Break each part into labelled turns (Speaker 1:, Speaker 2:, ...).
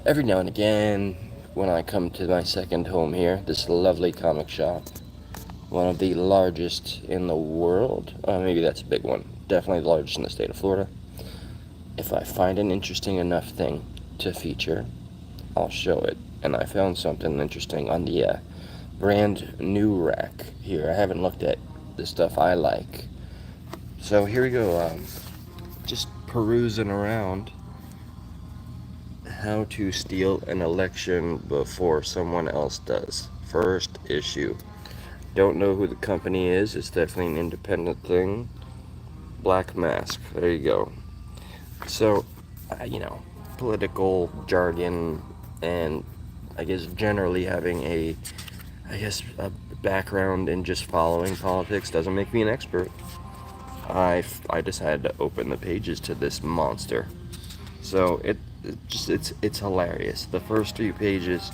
Speaker 1: Every now and again, when I come to my second home here, this lovely comic shop, one of the largest in the world, maybe that's a big one, definitely the largest in the state of Florida. If I find an interesting enough thing to feature, I'll show it. And I found something interesting on the brand new rack here. I haven't looked at the stuff I like. So here we go, just perusing around. How to steal an election before someone else does. First issue. Don't know who the company is. It's definitely an independent thing. Black Mask. There you go. So, political jargon and I guess generally having a background in just following politics doesn't make me an expert. I decided to open the pages to this monster. So it's hilarious. The first few pages,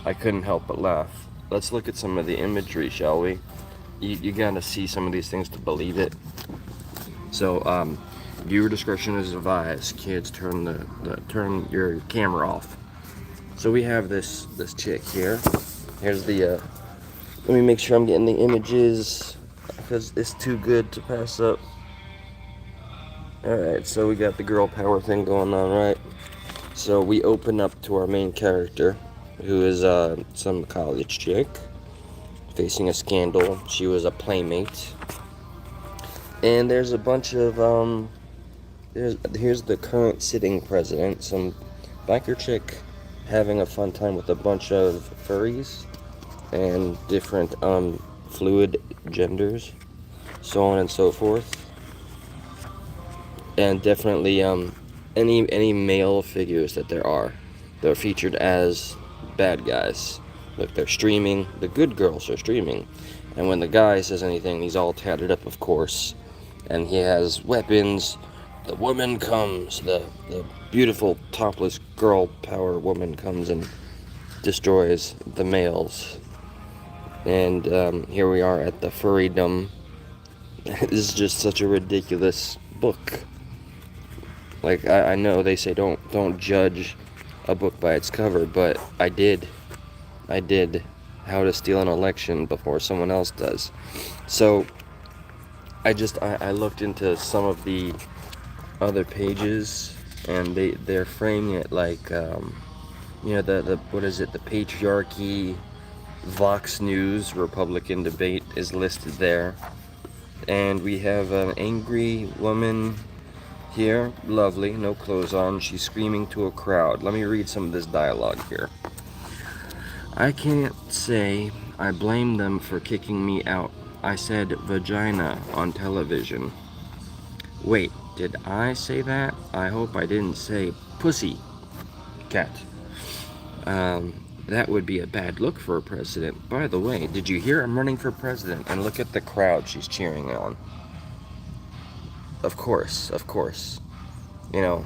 Speaker 1: I couldn't help but laugh. Let's look at some of the imagery, shall we? You gotta see some of these things to believe it. So, viewer discretion is advised. Kids, turn your camera off. So we have this chick here. Here's the. Let me make sure I'm getting the images because it's too good to pass up. All right, so we got the girl power thing going on, right? So we open up to our main character, who is some college chick facing a scandal. She was a playmate, and there's a bunch of here's the current sitting president, some biker chick having a fun time with a bunch of furries and different fluid genders, so on and so forth. And definitely any male figures that there are, they're featured as bad guys. Look, they're streaming. The good girls are streaming, and when the guy says anything, he's all tatted up, of course, and he has weapons. The woman comes. The beautiful topless girl power woman comes and destroys the males. And here we are at the furrydom. This is just such a ridiculous book. Like, I know they say don't judge a book by its cover, but I did How to Steal an Election Before Someone Else Does. So I looked into some of the other pages, and they're framing it like the what is it, the patriarchy, Vox News, Republican debate is listed there. And we have an angry woman here, lovely, no clothes on. She's screaming to a crowd. Let me read some of this dialogue here. I can't say I blame them for kicking me out. I said vagina on television. Wait, did I say that? I hope I didn't say pussy cat. That would be a bad look for a president. By the way, did you hear I'm running for president? And look at the crowd she's cheering on. Of course. You know,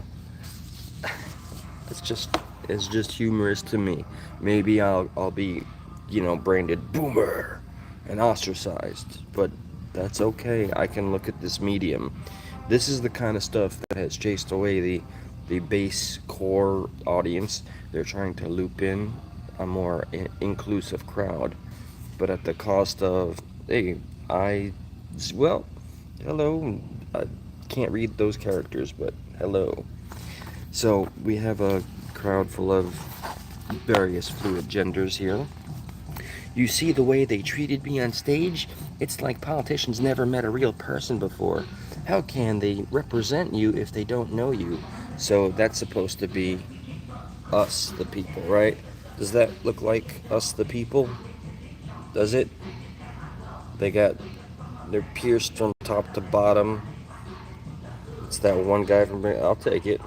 Speaker 1: it's just humorous to me. Maybe I'll be, branded boomer and ostracized, but that's okay. I can look at this medium. This is the kind of stuff that has chased away the base core audience. They're trying to loop in a more inclusive crowd, but at the cost of, hey, hello. I can't read those characters, but hello. So we have a crowd full of various fluid genders here. You see the way they treated me on stage? It's like politicians never met a real person before. How can they represent you if they don't know you? So that's supposed to be us, the people, right? Does that look like us, the people? Does it? They're pierced from top to bottom. It's that one guy from. I'll take it.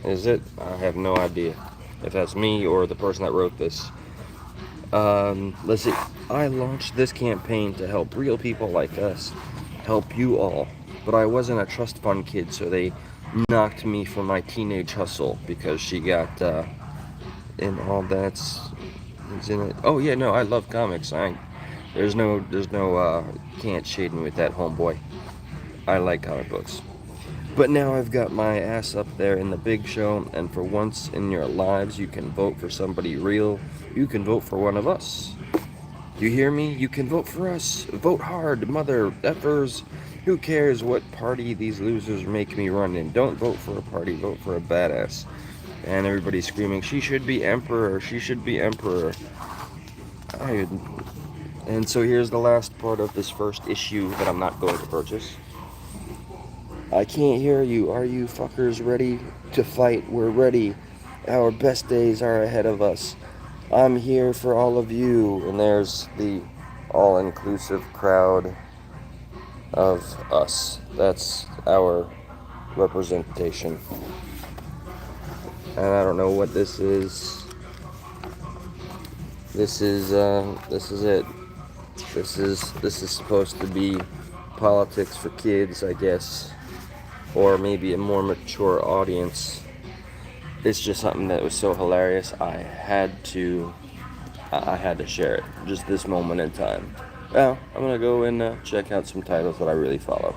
Speaker 1: Is it? I have no idea if that's me or the person that wrote this. Let's see. I launched this campaign to help real people like us, help you all. But I wasn't a trust fund kid, so they knocked me for my teenage hustle because she got, and all that's in it. Oh yeah, no, I love comics. There's no, can't shade me with that, homeboy. I like comic books. But now I've got my ass up there in the big show, and for once in your lives, you can vote for somebody real. You can vote for one of us. You hear me? You can vote for us. Vote hard, mother effers. Who cares what party these losers make me run in? Don't vote for a party, vote for a badass. And everybody's screaming, she should be emperor, she should be emperor. And so here's the last part of this first issue that I'm not going to purchase. I can't hear you. Are you fuckers ready to fight? We're ready. Our best days are ahead of us. I'm here for all of you. And there's the all-inclusive crowd of us. That's our representation. And I don't know what this is. This is it. This is supposed to be politics for kids, I guess, or maybe a more mature audience. It's just something that was so hilarious. I had to share it. Just this moment in time. Well, I'm gonna go and check out some titles that I really follow.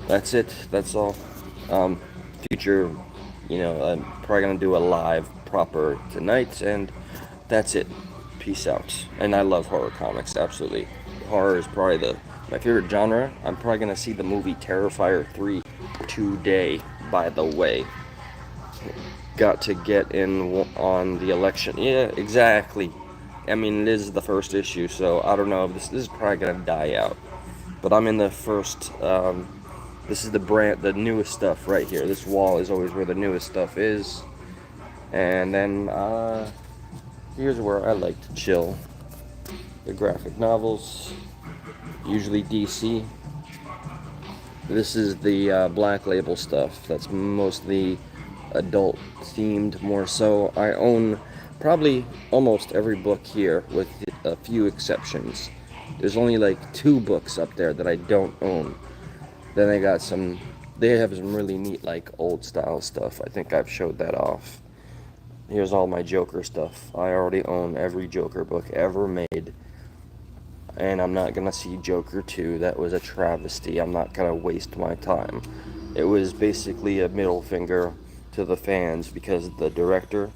Speaker 1: That's it. That's all. Future, I'm probably gonna do a live proper tonight, and that's it. Peace out. And I love horror comics, absolutely. Horror is probably my favorite genre. I'm probably gonna see the movie Terrifier 3 today, by the way. Got to get in on the election. Yeah, exactly. I mean, this is the first issue, so I don't know if this is probably gonna die out. But I'm in the first. This is the newest stuff right here. This wall is always where the newest stuff is, and then here's where I like to chill. The graphic novels, usually DC. This is the Black Label stuff. That's mostly adult themed, more so. I own probably almost every book here, with a few exceptions. There's only like 2 books up there that I don't own. Then they have some really neat, like, old style stuff. I think I've showed that off. Here's all my Joker stuff. I already own every Joker book ever made. And I'm not gonna see Joker 2. That was a travesty. I'm not gonna waste my time. It was basically a middle finger to the fans, because the director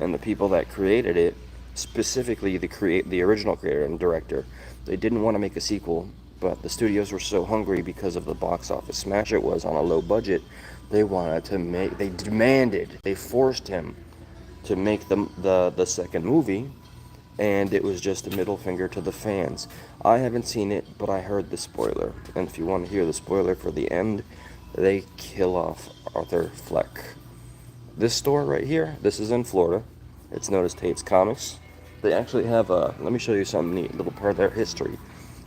Speaker 1: and the people that created it, specifically the original creator and director, they didn't want to make a sequel, but the studios were so hungry because of the box office smash it was on a low budget. They forced him to make the second movie, and it was just a middle finger to the fans. I haven't seen it, but I heard the spoiler, and if you want to hear the spoiler for the end, they kill off Arthur Fleck. This store right here, this is in Florida. It's known as Tate's Comics. They actually have let me show you something neat, little part of their history.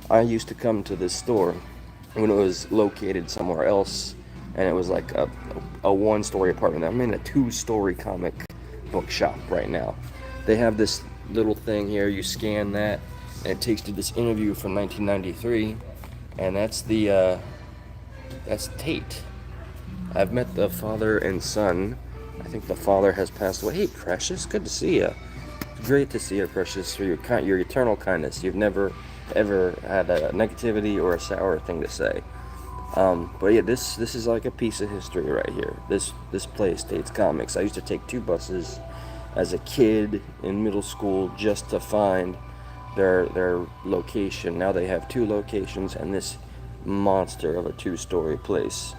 Speaker 1: I used to come to this store when it was located somewhere else, and it was like a 1-story apartment. I'm in a 2-story comic book shop right now. They have this little thing here, you scan that, and it takes you to this interview from 1993, and that's Tate. I've met the father and son. I think the father has passed away. Hey, Precious, good to see you. Great to see you, Precious, for your eternal kindness. You've never, ever had a negativity or a sour thing to say. But yeah, this is like a piece of history right here. This place, Tate's Comics. I used to take 2 buses as a kid in middle school just to find their location. Now they have 2 locations and this monster of a 2-story place.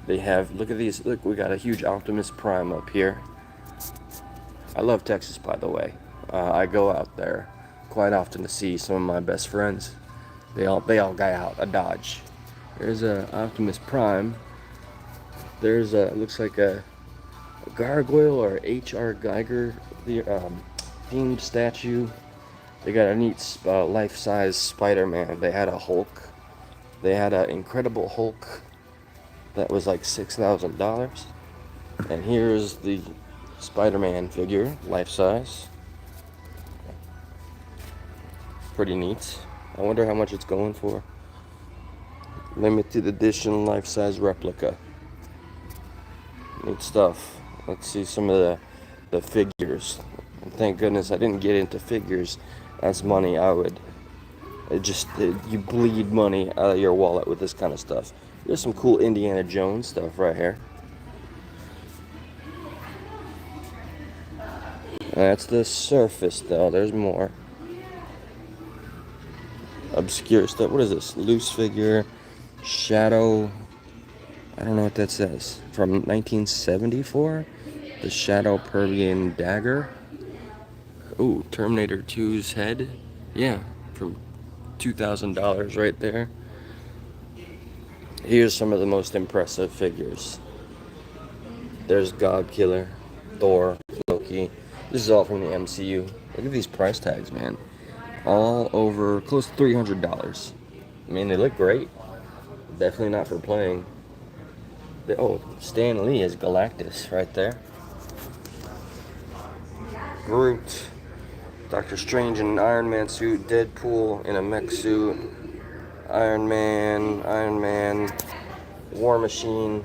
Speaker 1: They have, look at these, look, we got a huge Optimus Prime up here. I love Texas, by the way. I go out there quite often to see some of my best friends. They all got out a Dodge. There's a Optimus Prime. There's looks like a gargoyle or H.R. Geiger themed statue. They got a neat life-size Spider-Man. They had a Hulk. They had an Incredible Hulk that was like $6,000. And here's the Spider-Man figure, life-size. Pretty neat. I wonder how much it's going for. Limited edition life-size replica. Neat stuff. Let's see some of the figures. And thank goodness I didn't get into figures as money. You bleed money out of your wallet with this kind of stuff. There's some cool Indiana Jones stuff right here. That's the surface, though. There's more obscure stuff. What is this? Loose figure, shadow. I don't know what that says. From 1974, the Shadow Pervian dagger. Ooh, Terminator 2's head. Yeah, from $2,000 right there. Here's some of the most impressive figures. There's God Killer, Thor, Loki. This is all from the MCU. Look at these price tags, man. All over close to $300. I mean, they look great. Definitely not for playing. Oh, Stan Lee is Galactus right there. Groot. Doctor Strange in an Iron Man suit. Deadpool in a mech suit. Iron Man. War Machine.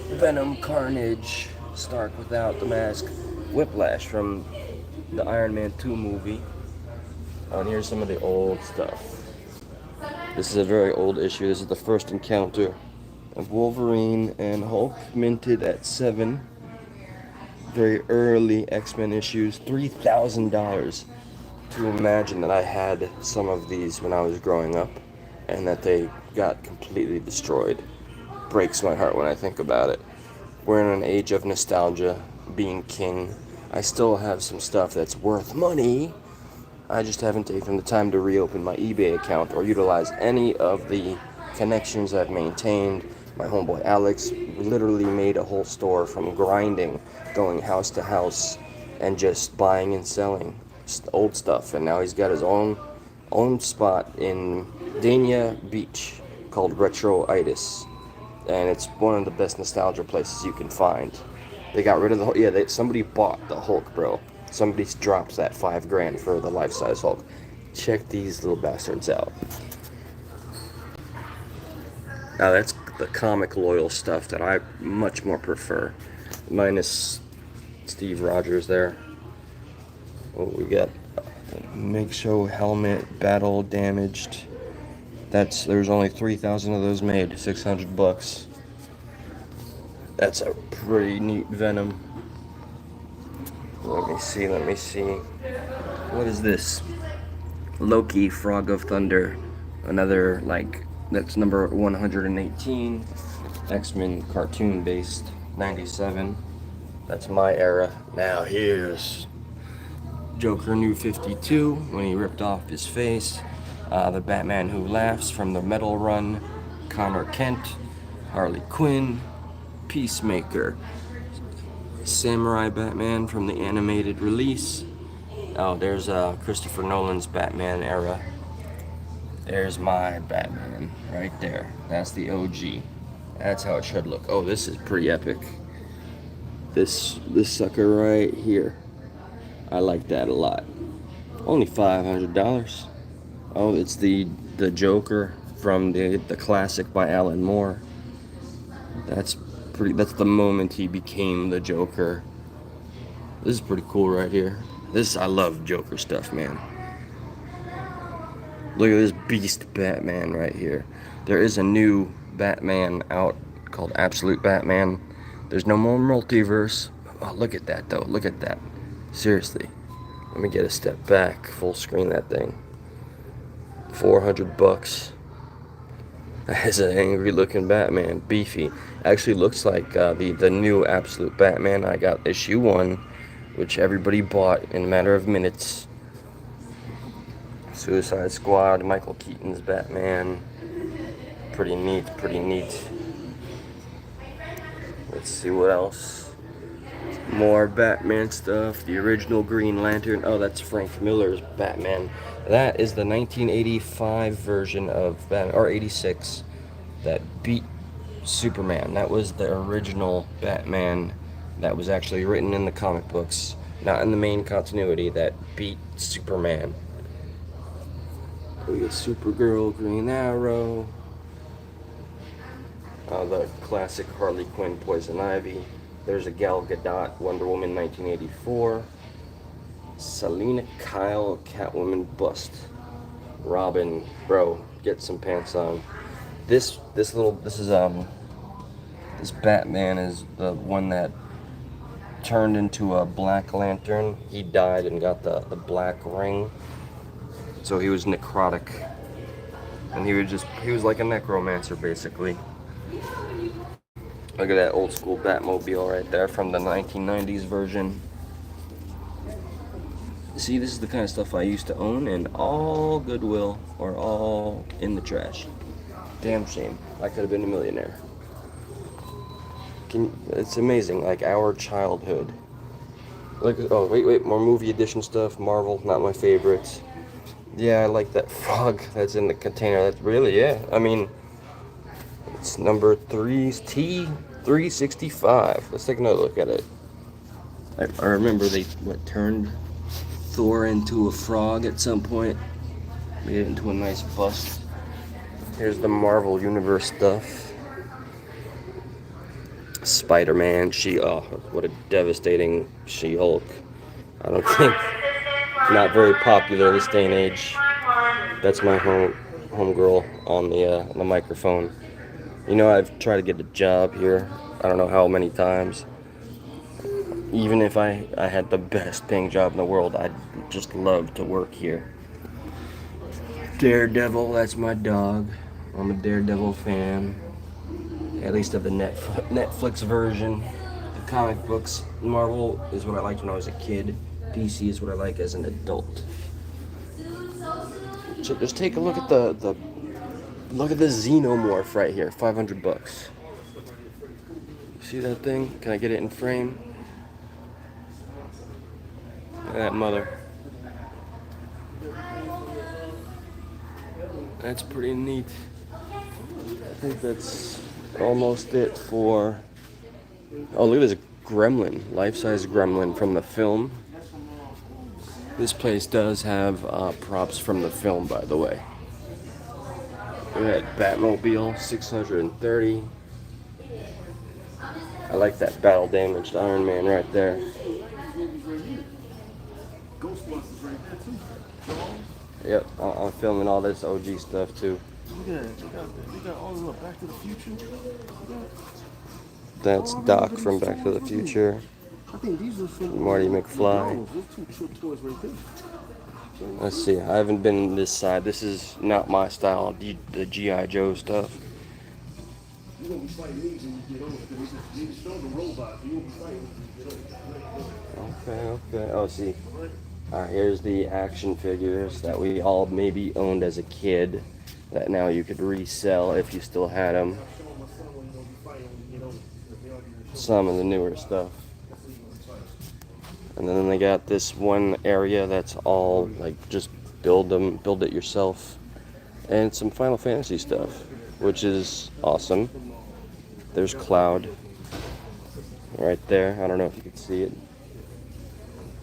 Speaker 1: Venom, Carnage. Stark without the mask. Whiplash from the Iron Man 2 movie. Oh, and here's some of the old stuff. This is a very old issue. This is the first encounter of Wolverine and Hulk, minted at 7. Very early X-Men issues, $3,000. To imagine that I had some of these when I was growing up and that they got completely destroyed. Breaks my heart when I think about it. We're in an age of nostalgia, being king. I still have some stuff that's worth money. I just haven't taken the time to reopen my eBay account or utilize any of the connections I've maintained. My homeboy Alex literally made a whole store from grinding, going house to house, and just buying and selling old stuff. And now he's got his own spot in Dania Beach called Retroitis, and it's one of the best nostalgia places you can find. They got rid of the somebody bought the Hulk, bro. Somebody dropped that $5,000 for the life-size Hulk. Check these little bastards out. Now that's the comic loyal stuff that I much more prefer. Minus Steve Rogers there. Oh, we got Make Show helmet, battle damaged. There's only 3,000 of those made, $600. That's a pretty neat Venom. Let me see. What is this? Loki, Frog of Thunder. Another, that's number 118. X-Men cartoon based, 97. That's my era. Now here's Joker New 52, when he ripped off his face. The Batman Who Laughs from the Metal Run. Connor Kent. Harley Quinn. Peacemaker. Samurai Batman from the animated release. Oh, there's Christopher Nolan's Batman era. There's my Batman right there. That's the OG. That's how it should look. Oh, this is pretty epic. This sucker right here. I like that a lot. Only $500. Oh, it's the Joker from the classic by Alan Moore. That's the moment he became the Joker. This is pretty cool right here. I love Joker stuff, man. Look at this beast Batman right here. There is a new Batman out called Absolute Batman. There's no more multiverse. Oh, look at that though. Look at that. Seriously. Let me get a step back. Full screen that thing. $400. That is an angry looking Batman. Beefy. Actually looks like the new Absolute Batman. I got issue 1, which everybody bought in a matter of minutes. Suicide Squad, Michael Keaton's Batman. Pretty neat. Let's see what else. More Batman stuff. The original Green Lantern. Oh, that's Frank Miller's Batman. That is the 1985 version of Batman, or 86, that beat Superman. That was the original Batman that was actually written in the comic books, not in the main continuity, that beat Superman. We get Supergirl, Green Arrow. The classic Harley Quinn, Poison Ivy. There's a Gal Gadot, Wonder Woman 1984. Selena Kyle, Catwoman bust. Robin, bro, get some pants on. This Batman is the one that turned into a Black Lantern. He died and got the black ring. So he was necrotic. And he was like a necromancer basically. Look at that old school Batmobile right there from the 1990s version. See, this is the kind of stuff I used to own, and all Goodwill or all in the trash. Damn shame. I could have been a millionaire. It's amazing, like our childhood. Look, oh wait, more movie edition stuff. Marvel, not my favorites. Yeah, I like that frog that's in the container. That's really, yeah. I mean, it's number 3T365. Let's take another look at it. I remember they turned Thor into a frog at some point. Made it into a nice bust. Here's the Marvel Universe stuff. Spider-Man, what a devastating She-Hulk. I don't think, not very popular this day and age. That's my homegirl on the microphone. You know, I've tried to get a job here. I don't know how many times. Even if I had the best paying job in the world, I'd just love to work here. Daredevil, that's my dog. I'm a Daredevil fan. At least of the Netflix version. The comic books, Marvel is what I liked when I was a kid. DC is what I like as an adult. So just take a look at the Xenomorph right here, $500. See that thing? Can I get it in frame? Look at that mother. That's pretty neat. I think that's almost it for... Oh, look at this gremlin, life-size gremlin from the film. This place does have props from the film, by the way. Look at that Batmobile, $630. I like that battle-damaged Iron Man right there. Yep, I'm filming all this OG stuff too.
Speaker 2: Look at that. They got all the Back to the Future.
Speaker 1: That's Doc from Back to the Future.
Speaker 2: I think these are from
Speaker 1: Marty McFly.
Speaker 2: Those two toys right there.
Speaker 1: Let's see, I haven't been this side. This is not my style, the G.I. Joe stuff.
Speaker 2: You're gonna be fighting these when you get older. These stronger robots. You'll be fighting when you get older.
Speaker 1: Okay. Oh, see. Alright, here's the action figures that we all maybe owned as a kid that now you could resell if you still had them. Some of the newer stuff. And then they got this one area that's all like just build it yourself. And some Final Fantasy stuff, which is awesome. There's Cloud right there. I don't know if you can see it.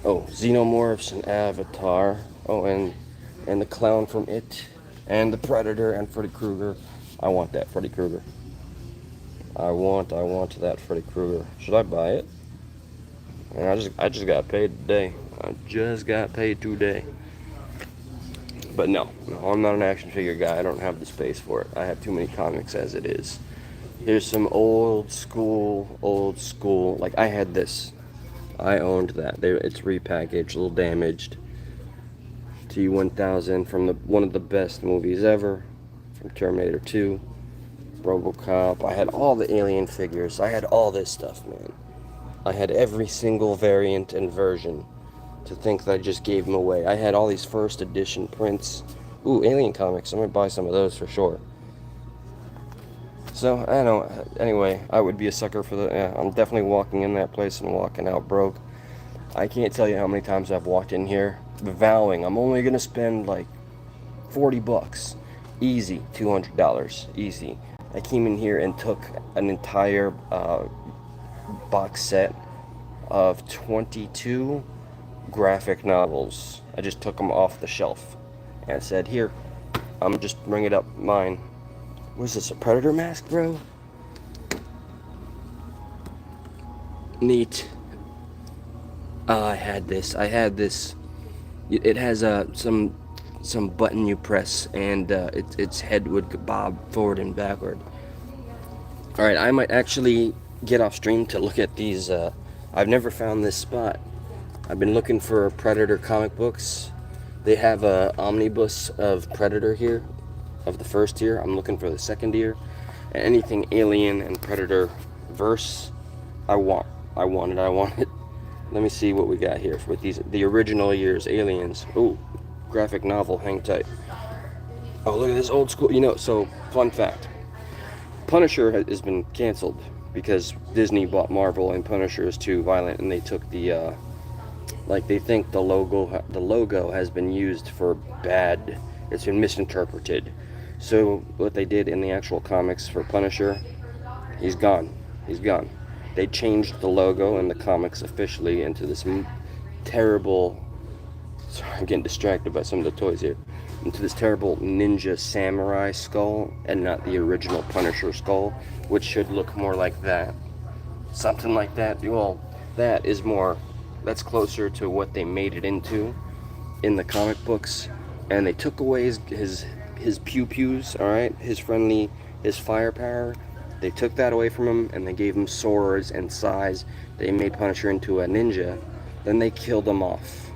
Speaker 1: Oh, Xenomorphs and Avatar. Oh, and the clown from It, and the Predator and Freddy Krueger. I want that Freddy Krueger. I want that Freddy Krueger. Should I buy it? And I just got paid today. But no, I'm not an action figure guy. I don't have the space for it. I have too many comics as it is. Here's some old school. Like I had this. I owned that. It's repackaged, a little damaged. T-1000 from one of the best movies ever, from Terminator 2, RoboCop. I had all the Alien figures. I had all this stuff, man. I had every single variant and version. To think that I just gave them away. I had all these first edition prints. Ooh, Alien comics. I'm gonna buy some of those for sure. So, I don't know. Anyway, I would be a sucker for I'm definitely walking in that place and walking out broke. I can't tell you how many times I've walked in here vowing I'm only going to spend like $40. Easy, $200. Easy. I came in here and took an entire box set of 22 graphic novels. I just took them off the shelf and said, here, I'm just bringing it up mine. What is this, a Predator mask, bro? Neat. I had this. It has some some button you press, and its head would bob forward and backward. All right, I might actually get off stream to look at these. I've never found this spot. I've been looking for Predator comic books. They have a omnibus of Predator here, of the first year. I'm looking for the second year. And anything Alien and Predator verse, I want it. Let me see what we got here with these, the original years Aliens. Ooh, graphic novel, hang tight. Oh, look at this old school, so fun fact. Punisher has been canceled because Disney bought Marvel, and Punisher is too violent, and they took the they think the logo has been used for bad. It's been misinterpreted. So what they did in the actual comics for Punisher, he's gone. They changed the logo in the comics officially into this terrible. Sorry, I'm getting distracted by some of the toys here. Into this terrible ninja samurai skull, and not the original Punisher skull, which should look more like that. Something like that. Well, that's closer to what they made it into in the comic books. And they took away his pew-pews, alright? His firepower. They took that away from him, and they gave him swords and size. They made Punisher into a ninja. Then they killed him off.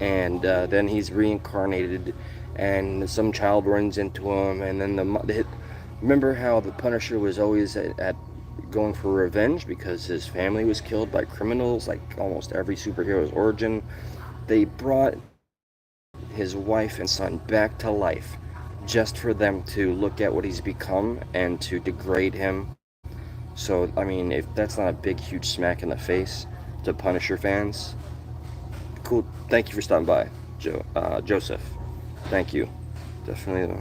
Speaker 1: And then he's reincarnated, and some child runs into him, and then remember how the Punisher was always at going for revenge because his family was killed by criminals, like almost every superhero's origin. They brought his wife and son back to life just for them to look at what he's become and to degrade him. So, I mean, if that's not a big, huge smack in the face to Punisher fans, cool. Thank you for stopping by, Joseph. Thank you. Definitely.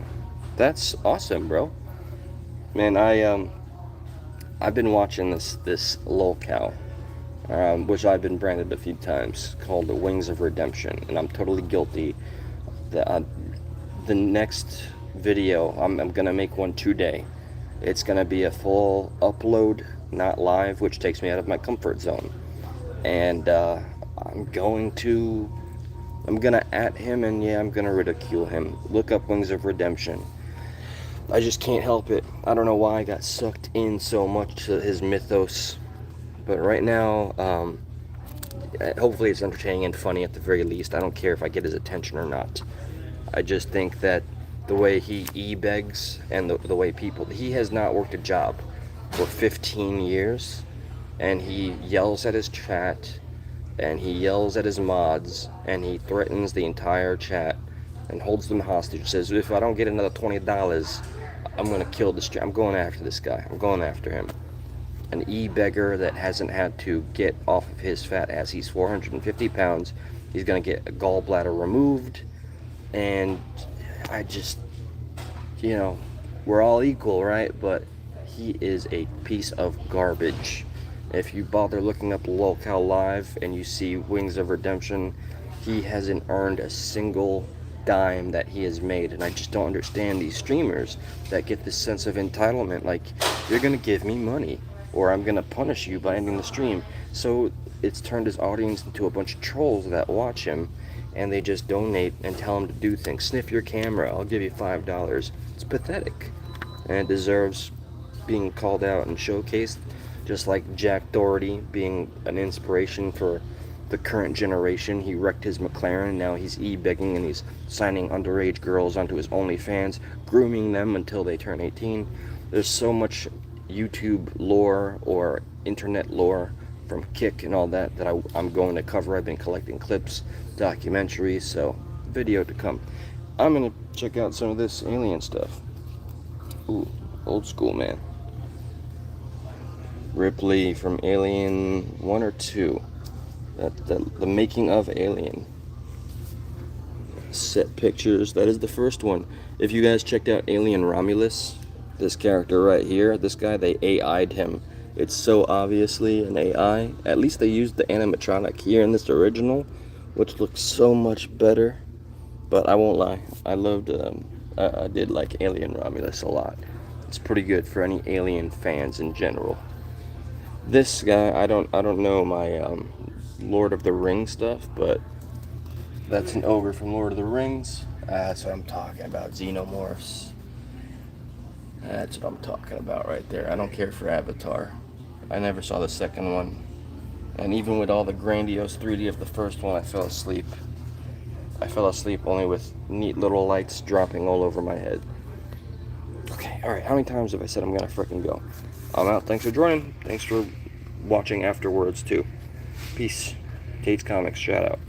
Speaker 1: That's awesome, bro. Man, I've been watching this lolcow, which I've been branded a few times, called the Wings of Redemption, and I'm totally guilty. The next video, I'm gonna make one today. It's gonna be a full upload, not live, which takes me out of my comfort zone. And I'm gonna at him, and yeah, I'm gonna ridicule him. Look up Wings of Redemption. I just can't help it. I don't know why I got sucked in so much to his mythos. But right now, hopefully it's entertaining and funny at the very least. I don't care if I get his attention or not. I just think that the way he e-begs and the way he has not worked a job for 15 years, and he yells at his chat, and he yells at his mods, and he threatens the entire chat and holds them hostage. Says, if I don't get another $20, I'm gonna kill this. I'm going after this guy. I'm going after him. An e-beggar that hasn't had to get off of his fat ass. He's 450 pounds. He's gonna get a gallbladder removed, and I just, we're all equal, right? But he is a piece of garbage. If you bother looking up lolcow live and you see Wings of Redemption, he hasn't earned a single dime that he has made. And I just don't understand these streamers that get this sense of entitlement, like, you're gonna give me money or I'm gonna punish you by ending the stream. So it's turned his audience into a bunch of trolls that watch him, and they just donate and tell him to do things. Sniff your camera, I'll give you $5. It's pathetic, and it deserves being called out and showcased, just like Jack Doherty being an inspiration for the current generation. He wrecked his McLaren, now he's e-begging, and he's signing underage girls onto his OnlyFans, grooming them until they turn 18. There's so much YouTube lore or internet lore from Kick and all that I'm going to cover. I've been collecting clips, documentaries, so video to come. I'm gonna check out some of this Alien stuff. Ooh, old school, man. Ripley from Alien 1 or 2. The making of Alien. Set pictures. That is the first one. If you guys checked out Alien Romulus, this character right here, this guy, they AI'd him. It's so obviously an AI. At least they used the animatronic here in this original, which looks so much better. But I won't lie, I did like Alien Romulus a lot. It's pretty good for any Alien fans in general. This guy, I don't know my Lord of the Rings stuff, but that's an ogre from Lord of the Rings. That's what I'm talking about. Xenomorphs. That's what I'm talking about right there. I don't care for Avatar. I never saw the second one. And even with all the grandiose 3D of the first one, I fell asleep. I fell asleep only with neat little lights dropping all over my head. Okay, alright, how many times have I said I'm gonna frickin' go? I'm out. Thanks for joining. Thanks for watching afterwards, too. Peace. Tate's Comics, shout out.